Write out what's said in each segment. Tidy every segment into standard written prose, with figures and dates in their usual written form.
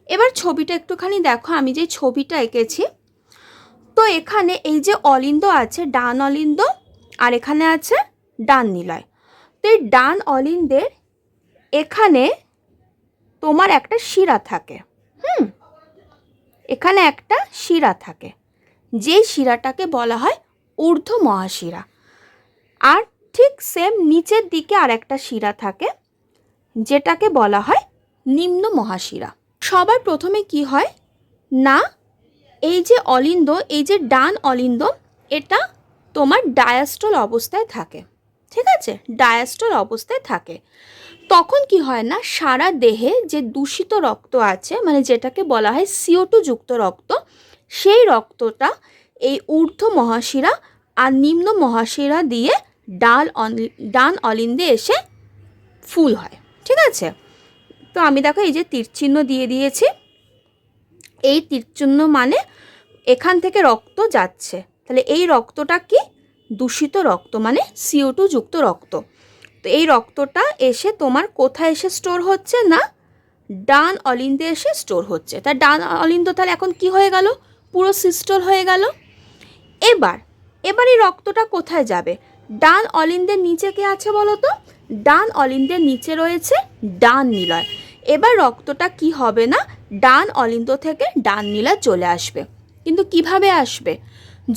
এবার ছবিটা একটুখানি দেখো, আমি যে ছবিটা এঁকেছি, তো এখানে এই যে অলিন্দ আছে, ডান অলিন্দ, আর এখানে আছে ডান নিলয়। তো এই ডান অলিন্দের এখানে তোমার একটা শিরা থাকে, এখানে একটা শিরা থাকে, যেই শিরাটাকে বলা হয় ঊর্ধ্ব মহাশিরা। আর ঠিক সেম নিচের দিকে আর একটা শিরা থাকে, যেটাকে বলা হয় নিম্ন মহাশিরা। সবার প্রথমে কি হয় না, এই যে অলিন্দ, এই যে ডান অলিন্দ, এটা তোমার ডায়াস্টল অবস্থায় থাকে, ঠিক আছে, ডায়াস্টল অবস্থায় থাকে। তখন কি হয় না, সারা দেহে যে দূষিত রক্ত আছে, মানে যেটাকে বলা হয় CO2 যুক্ত রক্ত, সেই রক্তটা এই ঊর্ধ্ব মহাশিরা আর নিম্ন মহাশিরা দিয়ে ডান অলিন্দে এসে ফুল হয়, ঠিক আছে। তো আমি দেখো এই যে তীরচিহ্ন দিয়ে দিয়েছি, এই তীরচিহ্ন মানে এখান থেকে রক্ত যাচ্ছে, তাহলে এই রক্তটা কি দূষিত রক্ত, মানে CO2 যুক্ত রক্ত। তো এই রক্তটা এসে তোমার কোথায় এসে স্টোর হচ্ছে না, ডান অলিন্দে এসে স্টোর হচ্ছে। তা ডান অলিন্দ তাহলে এখন কি হয়ে গেল, পুরো সিস্টল হয়ে গেল। এবার এই রক্তটা কোথায় যাবে, ডান অলিন্দের নিচে কে আছে বলো তো, ডান অলিন্দের নিচে রয়েছে ডান নিলয়। এবার রক্তটা কি হবে না, ডান অলিন্দ থেকে ডান নিলয় চলে আসবে। কিন্তু কিভাবে আসবে,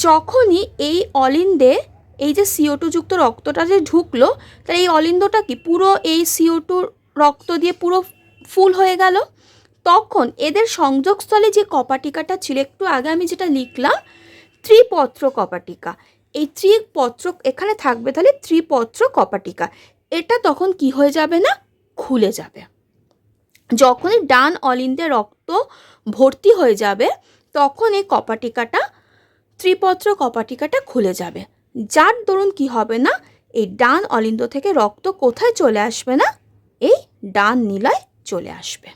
যখনই এই অলিন্দে এই যে CO2 যুক্ত রক্তটা যে ঢুকলো, তাহলে এই অলিন্দটা কি পুরো এই CO2 রক্ত দিয়ে পুরো ফুল হয়ে গেল। তখন এদের সংযোগস্থলে যে কপাটিকাটা ছিল, একটু আগে আমি যেটা লিখলাম ত্রিপত্র কপাটিকা, এই ত্রিপত্র এখানে থাকবে, তাহলে ত্রিপত্র কপাটিকা, এটা তখন কি হয়ে যাবে না, খুলে যাবে। যখনই ডান অলিন্দে রক্ত ভর্তি হয়ে যাবে, তখন এই কপাটিকাটা, ত্রিপত্র কপাটিকাটা খুলে যাবে, যার দরুন কি হবে না, এই ডান অলিন্দ থেকে রক্ত কোথায় চলে আসবে না, এই ডান নিলয় চলে আসবে।